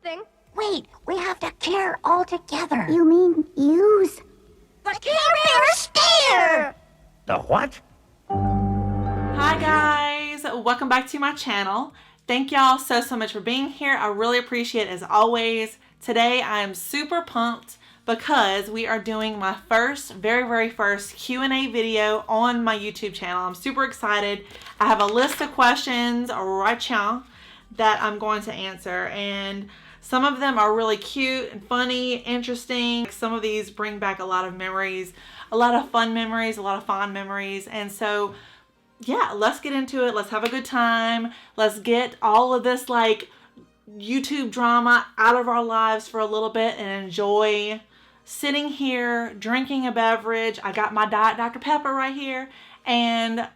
something. Wait, we have to care all together. You mean use? The Care Bear Stare! The what? Hi guys, welcome back to my channel. Thank y'all so much for being here. I really appreciate it as always. Today I am super pumped because we are doing my very first Q&A video on my YouTube channel. I'm super excited. I have a list of questions right here that I'm going to answer, and some of them are really cute and funny, interesting. Some of these bring back a lot of memories, a lot of fun memories, a lot of fond memories. And so yeah, let's get into it. Let's have a good time. Let's get all of this like YouTube drama out of our lives for a little bit and enjoy sitting here, drinking a beverage. I got my Diet Dr. Pepper right here, and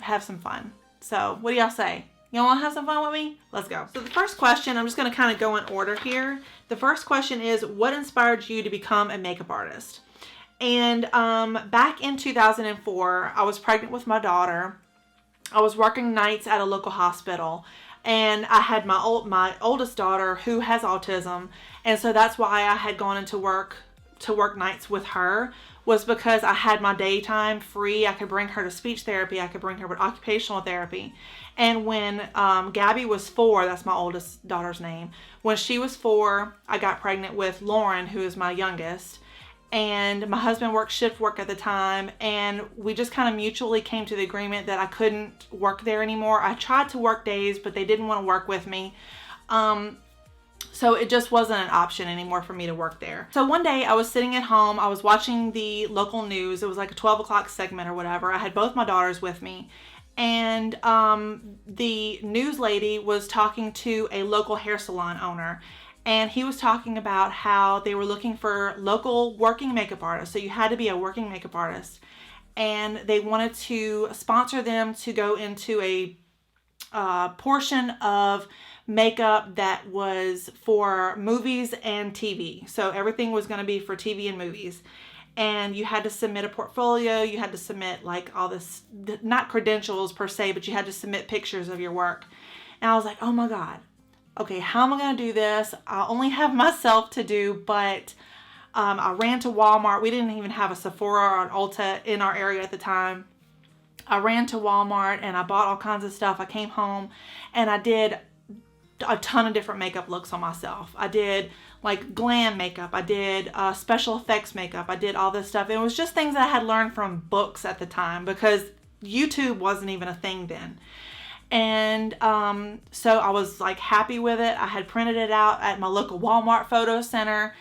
have some fun. So what do y'all say? Y'all want to have some fun with me? Let's go. So the first question, I'm just going to kind of go in order here. The first question is, what inspired you to become a makeup artist? And back in 2004, I was pregnant with my daughter. I was working nights at a local hospital, and I had my oldest daughter who has autism, and so that's why I had gone into work nights with her, was because I had my daytime free. I could bring her to speech therapy. I could bring her to occupational therapy. And when Gabby was 4, that's my oldest daughter's name. When she was 4, I got pregnant with Lauren, who is my youngest. And my husband worked shift work at the time, and we just kind of mutually came to the agreement that I couldn't work there anymore. I tried to work days, but they didn't want to work with me. So it just wasn't an option anymore for me to work there. So one day I was sitting at home, I was watching the local news. It was like a 12 o'clock segment or whatever. I had both my daughters with me, and the news lady was talking to a local hair salon owner. And he was talking about how they were looking for local working makeup artists. So you had to be a working makeup artist. And they wanted to sponsor them to go into a portion of makeup that was for movies and TV. So everything was going to be for TV and movies. And you had to submit a portfolio. You had to submit like all this, not credentials per se, but you had to submit pictures of your work. And I was like, oh my God. Okay, how am I going to do this? I only have myself to do, but I ran to Walmart. We didn't even have a Sephora or an Ulta in our area at the time. I ran to Walmart and I bought all kinds of stuff. I came home and I did a ton of different makeup looks on myself. I did like glam makeup. I did special effects makeup. I did all this stuff. It was just things that I had learned from books at the time because YouTube wasn't even a thing then. And so I was like happy with it. I had printed it out at my local Walmart photo center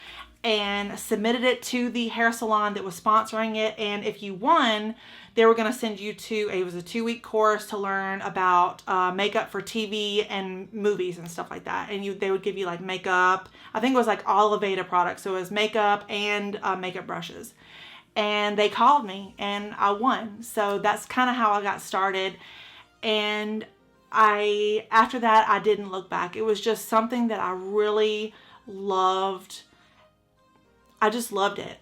and submitted it to the hair salon that was sponsoring it. And if you won, they were going to send you to, it was a 2-week course to learn about makeup for TV and movies and stuff like that. And they would give you like makeup. I think it was like all Aveda products. So it was makeup and makeup brushes. And they called me and I won. So that's kind of how I got started. And after that, I didn't look back. It was just something that I really loved. I just loved it.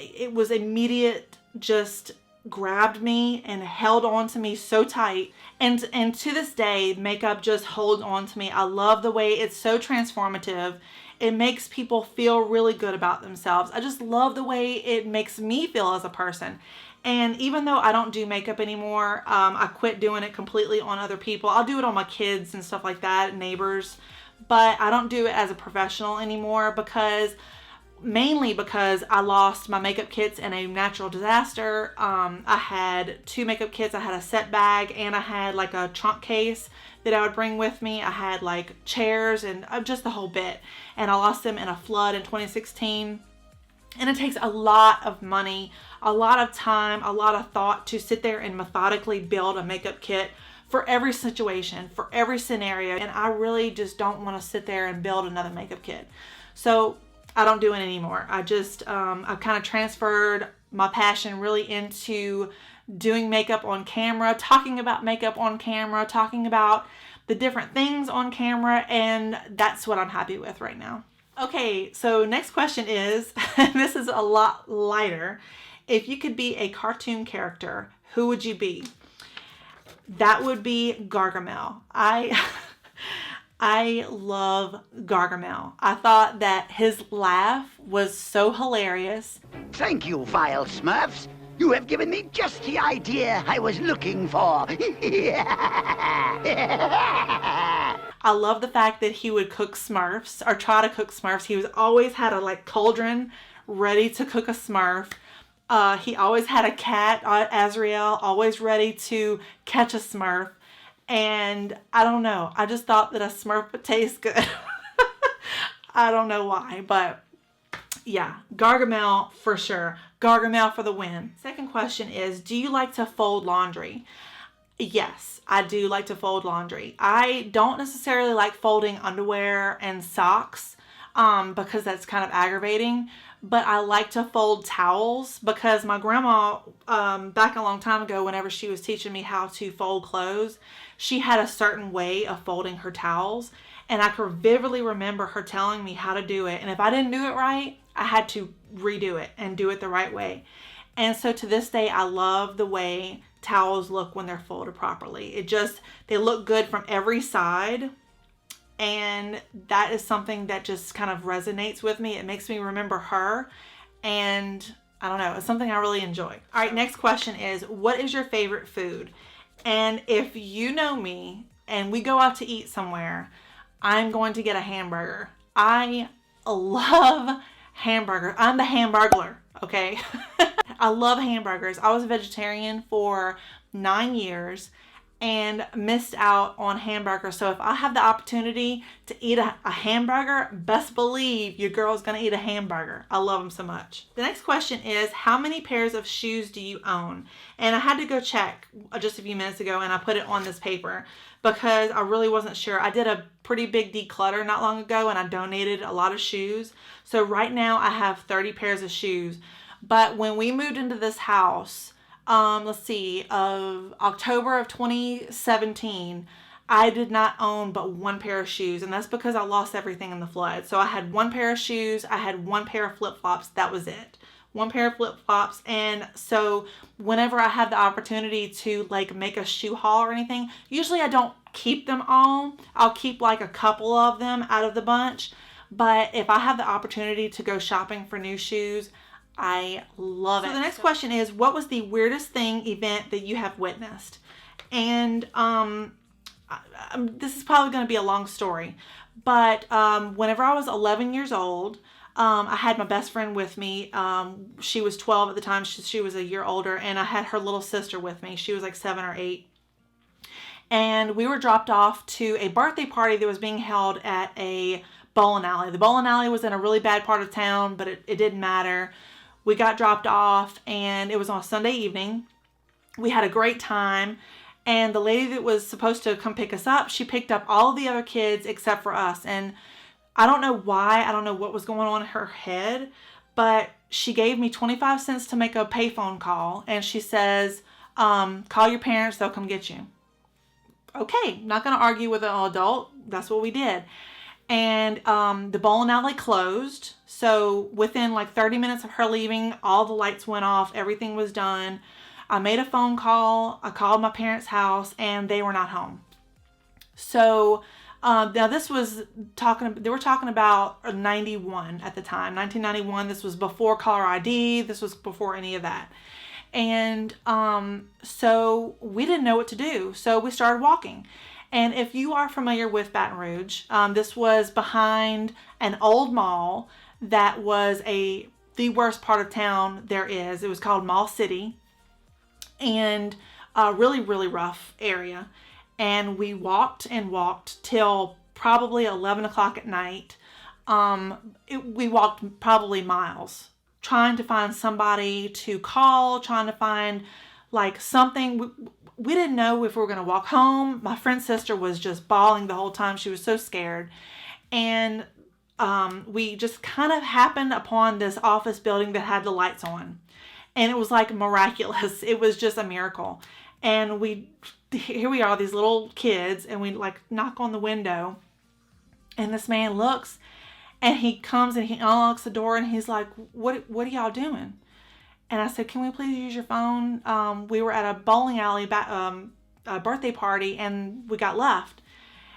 It was immediate, just grabbed me and held on to me so tight. And to this day, makeup just holds on to me. I love the way it's so transformative. It makes people feel really good about themselves. I just love the way it makes me feel as a person. And even though I don't do makeup anymore, I quit doing it completely on other people. I'll do it on my kids and stuff like that, neighbors, but I don't do it as a professional anymore mainly because I lost my makeup kits in a natural disaster. I had 2 makeup kits. I had a set bag and I had like a trunk case that I would bring with me. I had like chairs and just the whole bit. And I lost them in a flood in 2016. And it takes a lot of money, a lot of time, a lot of thought to sit there and methodically build a makeup kit for every situation, for every scenario. And I really just don't want to sit there and build another makeup kit. So I don't do it anymore. I just, I've kind of transferred my passion really into doing makeup on camera, talking about makeup on camera, talking about the different things on camera. And that's what I'm happy with right now. Okay, so next question is, this is a lot lighter. If you could be a cartoon character, who would you be? That would be Gargamel. I I love Gargamel. I thought that his laugh was so hilarious. Thank you, vile Smurfs. You have given me just the idea I was looking for. I love the fact that he would cook Smurfs, or try to cook Smurfs. He was always had a cauldron ready to cook a Smurf. He always had a cat, Azrael, always ready to catch a Smurf. And I don't know, I just thought that a Smurf would taste good. I don't know why, but yeah, Gargamel for sure. Gargamel for the win. Second question is, do you like to fold laundry? Yes, I do like to fold laundry. I don't necessarily like folding underwear and socks because that's kind of aggravating. But I like to fold towels because my grandma, back a long time ago, whenever she was teaching me how to fold clothes, she had a certain way of folding her towels. And I could vividly remember her telling me how to do it. And if I didn't do it right, I had to redo it and do it the right way. And so to this day, I love the way towels look when they're folded properly. They look good from every side. And that is something that just kind of resonates with me. It makes me remember her. And I don't know, it's something I really enjoy. All right, next question is, what is your favorite food? And if you know me and we go out to eat somewhere, I'm going to get a hamburger. I love hamburgers. I'm the hamburglar, okay? I love hamburgers. I was a vegetarian for 9 years and missed out on hamburgers. So if I have the opportunity to eat a hamburger, best believe your girl's gonna eat a hamburger. I love them so much. The next question is, how many pairs of shoes do you own? And I had to go check just a few minutes ago, and I put it on this paper because I really wasn't sure. I did a pretty big declutter not long ago, and I donated a lot of shoes. So right now I have 30 pairs of shoes. But when we moved into this house, of October of 2017, I did not own but one pair of shoes, and that's because I lost everything in the flood. So I had one pair of shoes, I had one pair of flip-flops, that was it. One pair of flip-flops. And so whenever I have the opportunity to make a shoe haul or anything, usually I don't keep them all. I'll keep a couple of them out of the bunch. But if I have the opportunity to go shopping for new shoes, I love it. So the next question is, what was the weirdest event that you have witnessed? And this is probably going to be a long story, but whenever I was 11 years old, I had my best friend with me. She was 12 at the time. She was a year older, and I had her little sister with me. She was 7 or 8. And we were dropped off to a birthday party that was being held at a bowling alley. The bowling alley was in a really bad part of town, but it didn't matter. We got dropped off, and it was on a Sunday evening. We had a great time, and the lady that was supposed to come pick us up, she picked up all of the other kids except for us. And I don't know why, I don't know what was going on in her head, but she gave me 25 cents to make a payphone call, and she says, call your parents, they'll come get you. Okay, not going to argue with an adult. That's what we did. And the bowling alley closed. So within 30 minutes of her leaving, all the lights went off. Everything was done. I made a phone call. I called my parents' house, and they were not home. So now this was they were talking about 91 at the time, 1991. This was before caller ID. This was before any of that. And so we didn't know what to do. So we started walking. And if you are familiar with Baton Rouge, this was behind an old mall that was the worst part of town there is. It was called Mall City, and a really, really rough area. And we walked and walked till probably 11 o'clock at night. We walked probably miles trying to find somebody to call, trying to find something. We didn't know if we were going to walk home. My friend's sister was just bawling the whole time. She was so scared. And we just kind of happened upon this office building that had the lights on. And it was miraculous. It was just a miracle. And here we are, these little kids, and we knock on the window. And this man looks, and he comes and he unlocks the door, and he's like, what are y'all doing? And I said, can we please use your phone? We were at a bowling alley birthday party, and we got left.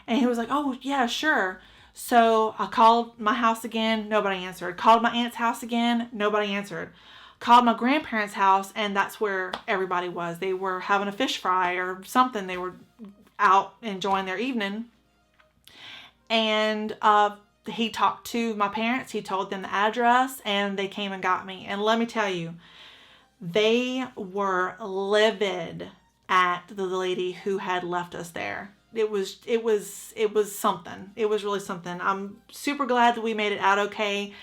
And he was like, oh, yeah, sure. So I called my house again. Nobody answered. Called my aunt's house again. Nobody answered. Called my grandparents' house, and that's where everybody was. They were having a fish fry or something. They were out enjoying their evening. And he talked to my parents. He told them the address, and they came and got me. And let me tell you, they were livid at the lady who had left us there. It was something. It was really something. I'm super glad that we made it out okay.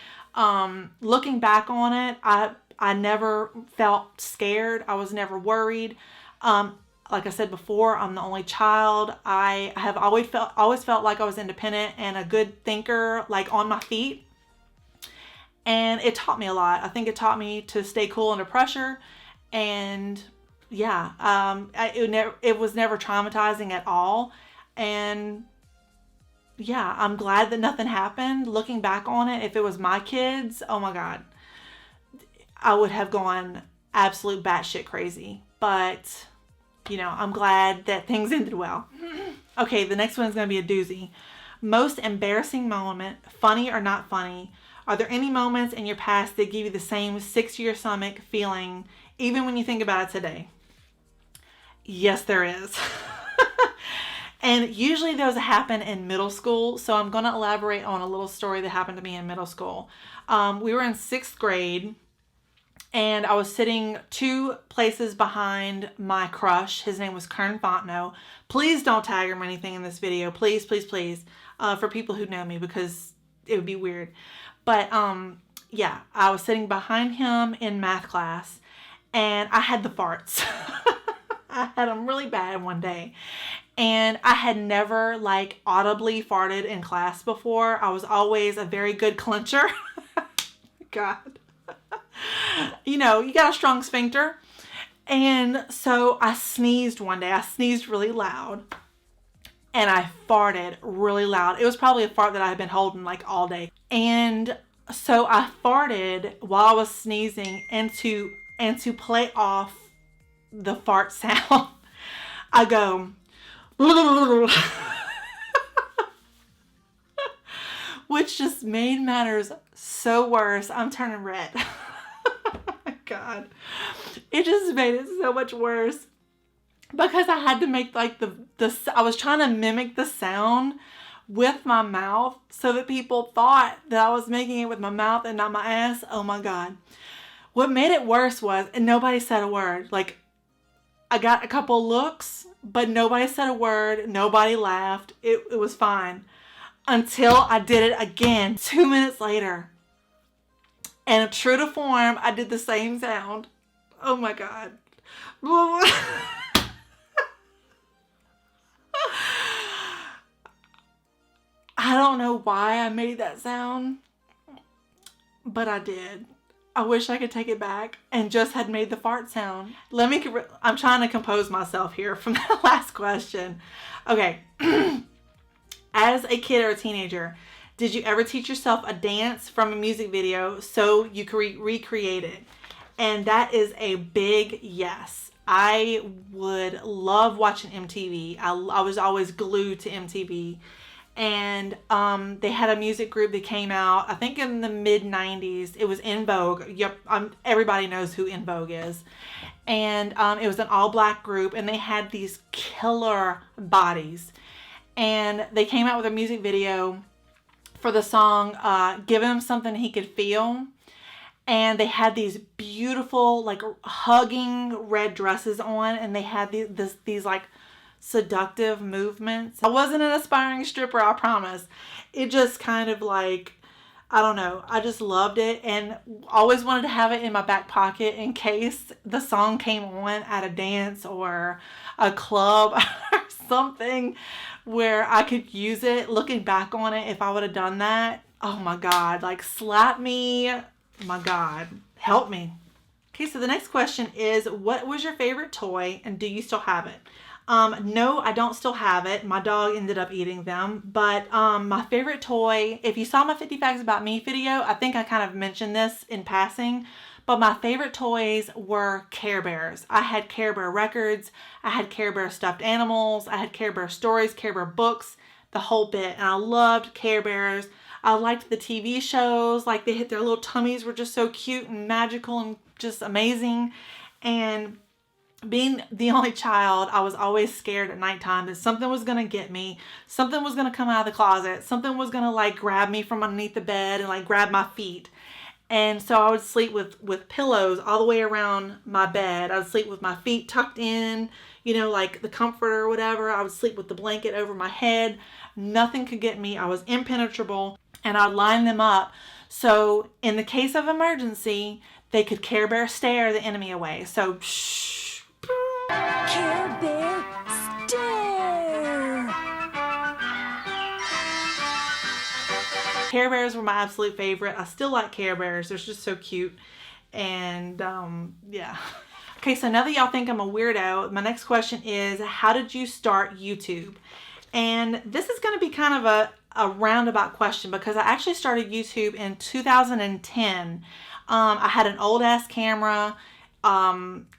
Looking back on it, I never felt scared. I was never worried. Like I said before, I'm the only child. I have always felt like I was independent and a good thinker, like on my feet. And it taught me a lot. I think it taught me to stay cool under pressure. And yeah, it was never traumatizing at all. And yeah, I'm glad that nothing happened. Looking back on it, if it was my kids, oh my God, I would have gone absolute batshit crazy. But, you know, I'm glad that things ended well. Okay, the next one is going to be a doozy. Most embarrassing moment, funny or not funny. Are there any moments in your past that give you the same sick to your stomach feeling, even when you think about it today? Yes, there is. And usually those happen in middle school. So I'm going to elaborate on a little story that happened to me in middle school. We were in 6th grade, and I was sitting 2 places behind my crush. His name was Kern Fontenot. Please don't tag him or anything in this video. Please, please, please. For people who know me, because it would be weird. But yeah, I was sitting behind him in math class, and I had the farts. I had them really bad one day. And I had never like audibly farted in class before. I was always a very good clencher. God. You know, you got a strong sphincter. And so I sneezed one day. I sneezed really loud. And I farted really loud. It was probably a fart that I had been holding like all day. And so I farted while I was sneezing, and to play off the fart sound, I go, which just made matters so worse. I'm turning red. Oh my God. It just made it so much worse because I had to make like I was trying to mimic the sound with my mouth so that people thought that I was making it with my mouth and not my ass. Oh my God. What made it worse was, and nobody said a word. Like, I got a couple looks, but nobody said a word. Nobody laughed. It was fine until I did it again 2 minutes later. And true to form, I did the same sound. Oh my God. I don't know why I made that sound, but I did. I wish I could take it back and just had made the fart sound. I'm trying to compose myself here from that last question. Okay. As a kid or a teenager, did you ever teach yourself a dance from a music video so you could recreate it? And that is a big yes. I would love watching MTV. I was always glued to MTV. And they had a music group that came out, I think in the mid-90s. It was In Vogue. Yep, everybody knows who In Vogue is. And it was an all-black group, and they had these killer bodies. And they came out with a music video for the song Give Him Something He Could Feel. And they had these beautiful, like, hugging red dresses on, and they had these like, seductive movements. I wasn't an aspiring stripper, I promise. It just kind of like, I don't know, I just loved it and always wanted to have it in my back pocket in case the song came on at a dance or a club or something where I could use it. Looking back on it, if I would have done that, oh my God, like slap me, my God, help me. Okay, so the next question is, what was your favorite toy and do you still have it? No, I don't still have it. My dog ended up eating them. But my favorite toy, if you saw my 50 Facts About Me video, I think I kind of mentioned this in passing. But my favorite toys were Care Bears. I had Care Bear records. I had Care Bear stuffed animals. I had Care Bear stories, Care Bear books. the whole bit. And I loved Care Bears. I liked the TV shows. Like, they hit their little tummies were just so cute and magical and just amazing. And being the only child, I was always scared at nighttime that something was going to get me. Something was going to come out of the closet. Something was going to like grab me from underneath the bed and like grab my feet. And so I would sleep with pillows all the way around my bed. I would sleep with my feet tucked in, you know, like the comforter or whatever. I would sleep with the blanket over my head. Nothing could get me. I was impenetrable, and I'd line them up. So in the case of emergency, they could Care Bear stare the enemy away. So shh. Care Bear stare. Care Bears were my absolute favorite. I still like Care Bears. They're just so cute. And yeah. Okay, so now that y'all think I'm a weirdo, my next question is, how did you start YouTube? And this is going to be kind of a roundabout question, because I actually started YouTube in 2010. I had an old ass camera.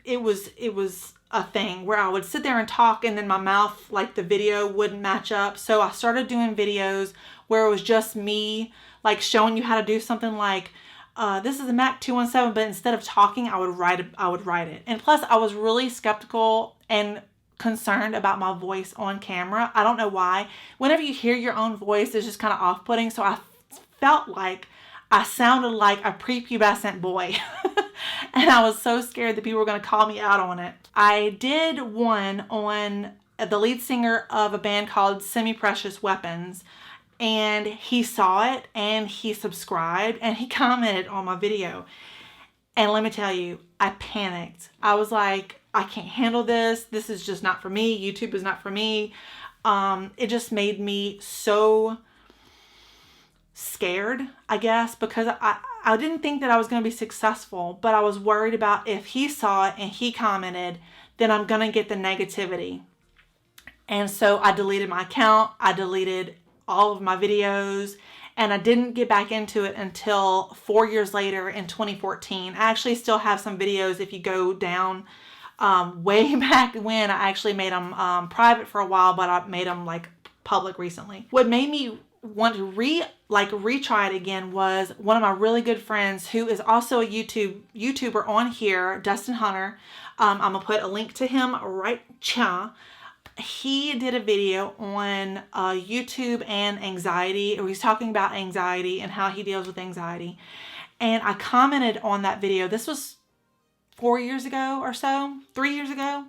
It was a thing where I would sit there and talk, and then my mouth, like the video wouldn't match up. So I started doing videos where it was just me, like showing you how to do something like, this is a Mac 217, but instead of talking, I would write it. And plus, I was really skeptical and concerned about my voice on camera. I don't know why. Whenever you hear your own voice, it's just kind of off-putting. So I felt like I sounded like a prepubescent boy. And I was so scared that people were going to call me out on it. I did one on the lead singer of a band called Semi-Precious Weapons. And he saw it, and he subscribed, and he commented on my video. And let me tell you, I panicked. I was like, I can't handle this. This is just not for me. YouTube is not for me. It just made me so scared, I guess, because I didn't think that I was going to be successful, but I was worried about if he saw it and he commented, then I'm going to get the negativity. And so I deleted my account. I deleted all of my videos, and I didn't get back into it until 4 years later in 2014. I actually still have some videos. If you go down way back when, I actually made them private for a while, but I made them like public recently. What made me want to retry it again was one of my really good friends, who is also a YouTuber on here, Dustin Hunter. I'm gonna put a link to him right here. He did a video on YouTube and anxiety, or he's talking about anxiety and how he deals with anxiety. And I commented on that video. This was 4 years ago or so, 3 years ago.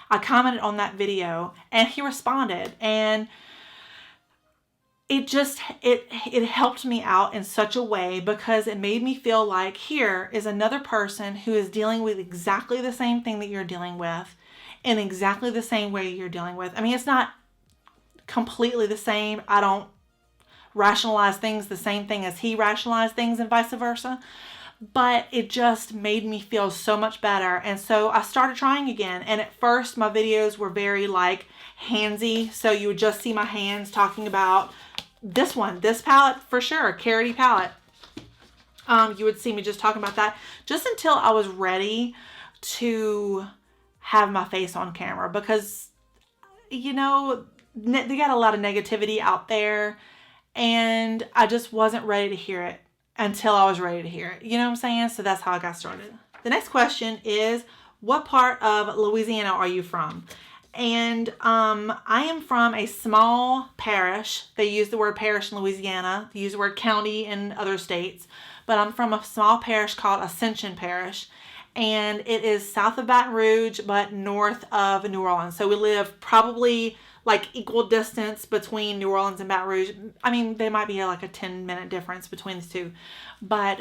I commented on that video, and he responded, and it helped me out in such a way, because it made me feel like here is another person who is dealing with exactly the same thing that you're dealing with, in exactly the same way you're dealing with. I mean, it's not completely the same. I don't rationalize things the same thing as he rationalized things, and vice versa. But it just made me feel so much better. And so I started trying again. And at first, my videos were very like handsy. So you would just see my hands talking about this palette for sure, Carroty palette. You would see me just talking about that just until I was ready to have my face on camera, because, you know, they got a lot of negativity out there, and I just wasn't ready to hear it until I was ready to hear it. You know what I'm saying? So that's how I got started. The next question is, what part of Louisiana are you from? And I am from a small parish. They use the word parish in Louisiana. They use the word county in other states. But I'm from a small parish called Ascension Parish. And it is south of Baton Rouge, but north of New Orleans. So we live probably like equal distance between New Orleans and Baton Rouge. I mean, there might be like a 10-minute difference between the two. But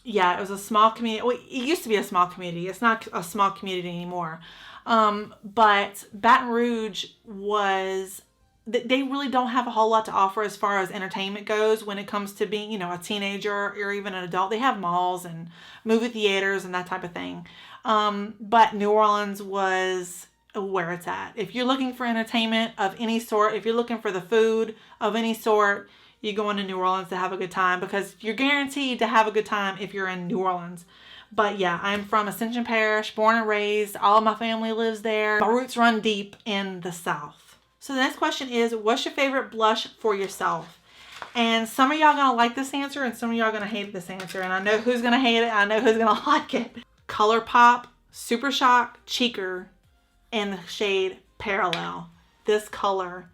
yeah, it was a small community. Well, it used to be a small community. It's not a small community anymore. But Baton Rouge was, they really don't have a whole lot to offer as far as entertainment goes when it comes to being, you know, a teenager or even an adult. They have malls and movie theaters and that type of thing. But New Orleans was where it's at. If you're looking for entertainment of any sort, if you're looking for the food of any sort, you go into New Orleans to have a good time, because you're guaranteed to have a good time if you're in New Orleans. But yeah, I'm from Ascension Parish, born and raised. All of my family lives there. My roots run deep in the South. So the next question is, what's your favorite blush for yourself? And some of y'all gonna like this answer and some of y'all gonna hate this answer. And I know who's gonna hate it, I know who's gonna like it. ColourPop Super Shock Cheeker in the shade Parallel. This color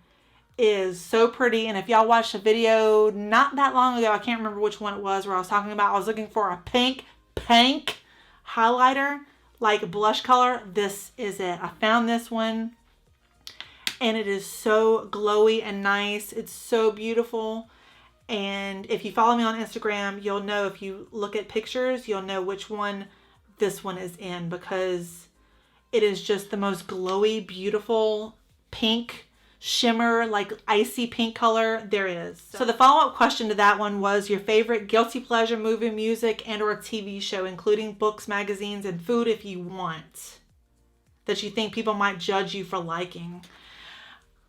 is so pretty, and if y'all watched a video not that long ago, I can't remember which one it was, where I was talking about I was looking for a pink highlighter, like blush color. This is it. I found this one and it is so glowy and nice. It's so beautiful. And if you follow me on Instagram, you'll know, if you look at pictures, you'll know which one this one is in, because it is just the most glowy, beautiful pink shimmer, like icy pink color there is. So the follow-up question to that one was your favorite guilty pleasure movie, music, and or TV show, including books, magazines, and food if you want, that you think people might judge you for liking.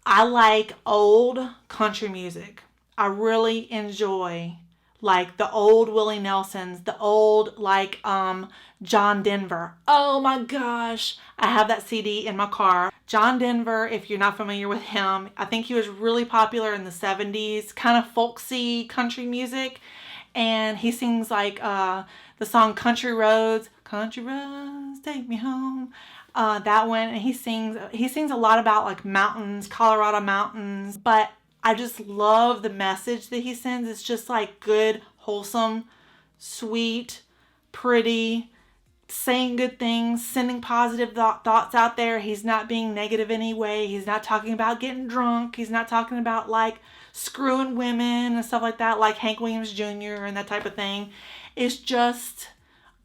I like old country music. I really enjoy like the old Willie Nelsons, the old like John Denver. Oh my gosh, I have that CD in my car. John Denver, if you're not familiar with him, I think he was really popular in the 70s, kind of folksy country music. And he sings like the song Country Roads, take me home. That one, and he sings a lot about like mountains, Colorado mountains, but I just love the message that he sends. It's just like good, wholesome, sweet, pretty, saying good things, sending positive thoughts out there. He's not being negative anyway. He's not talking about getting drunk. He's not talking about like screwing women and stuff like that, like Hank Williams Jr. and that type of thing. It's just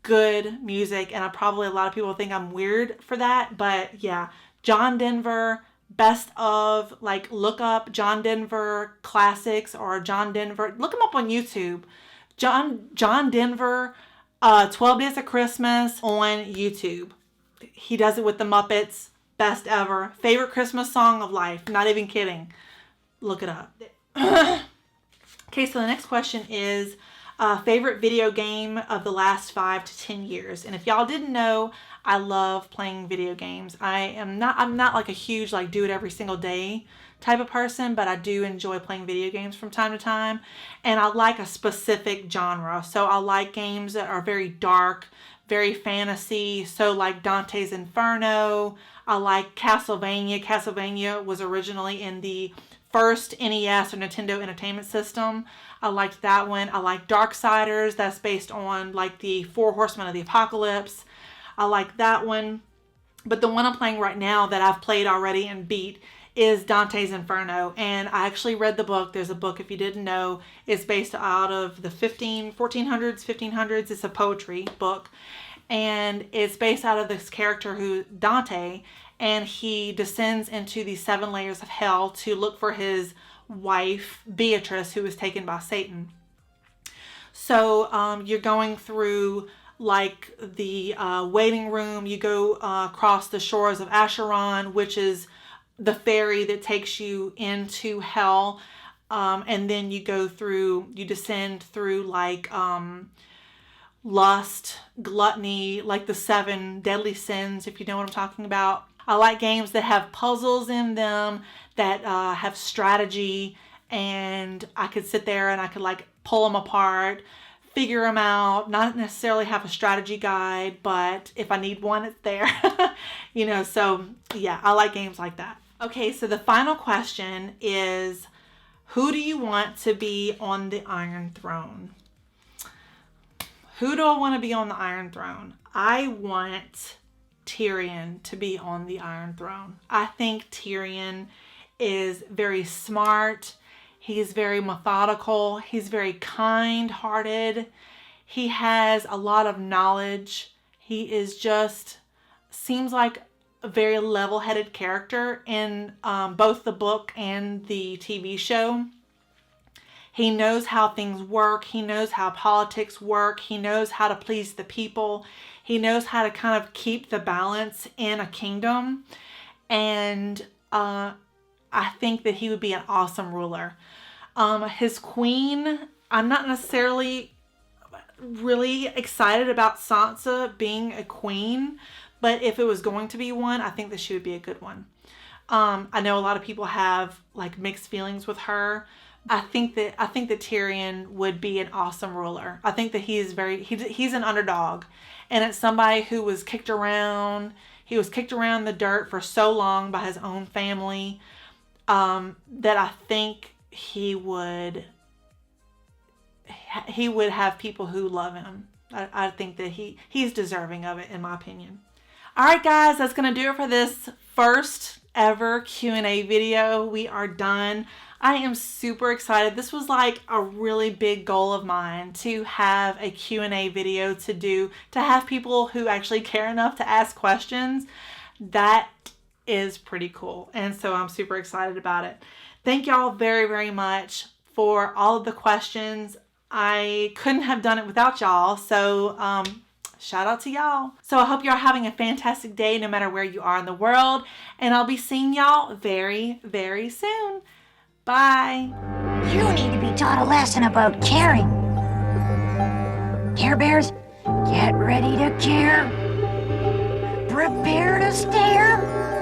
good music, and a lot of people think I'm weird for that, but yeah, John Denver, best of, like look up John Denver classics or John Denver, look him up on YouTube. John Denver 12 Days of Christmas on YouTube. He does it with the Muppets. Best ever. Favorite Christmas song of life. Not even kidding. Look it up. Okay, so the next question is favorite video game of the last 5 to 10 years. And if y'all didn't know, I love playing video games. I'm not like a huge like do it every single day type of person, but I do enjoy playing video games from time to time. And I like a specific genre. So I like games that are very dark, very fantasy. So like Dante's Inferno. I like Castlevania. Castlevania was originally in the first NES or Nintendo Entertainment System. I liked that one. I like Darksiders. That's based on like the 4 Horsemen of the Apocalypse. I like that one. But the one I'm playing right now that I've played already and beat is Dante's Inferno. And I actually read the book. There's a book, if you didn't know, it's based out of the 1500s. It's a poetry book. And it's based out of this character who, Dante, and he descends into the 7 layers of hell to look for his wife, Beatrice, who was taken by Satan. So you're going through like the waiting room. You go across the shores of Acheron, which is the ferry that takes you into hell. And then you descend through like lust, gluttony, like the 7 deadly sins, if you know what I'm talking about. I like games that have puzzles in them, that have strategy, and I could sit there and I could like pull them apart, figure them out, not necessarily have a strategy guide, but if I need one, it's there. So yeah, I like games like that. Okay, so the final question is, who do you want to be on the Iron Throne? Who do I want to be on the Iron Throne? I want Tyrion to be on the Iron Throne. I think Tyrion is very smart. He's very methodical. He's very kind-hearted. He has a lot of knowledge. He is seems like a very level-headed character in both the book and the TV show. He knows how things work. He knows how politics work. He knows how to please the people. He knows how to kind of keep the balance in a kingdom. And I think that he would be an awesome ruler. His queen, I'm not necessarily really excited about Sansa being a queen, but if it was going to be one, I think that she would be a good one. I know a lot of people have like mixed feelings with her. I think that Tyrion would be an awesome ruler. I think that he's an underdog, and it's somebody who was kicked around. He was kicked around the dirt for so long by his own family, that I think he would have people who love him. I think that he's deserving of it, in my opinion. All right, guys, that's going to do it for this first ever Q&A video. We are done. I am super excited. This was like a really big goal of mine, to have a Q&A video to have people who actually care enough to ask questions. That is pretty cool. And so I'm super excited about it. Thank y'all very, very much for all of the questions. I couldn't have done it without y'all. So, shout out to y'all. So I hope you're having a fantastic day no matter where you are in the world. And I'll be seeing y'all very, very soon. Bye. You need to be taught a lesson about caring. Care Bears, get ready to care. Prepare to stare.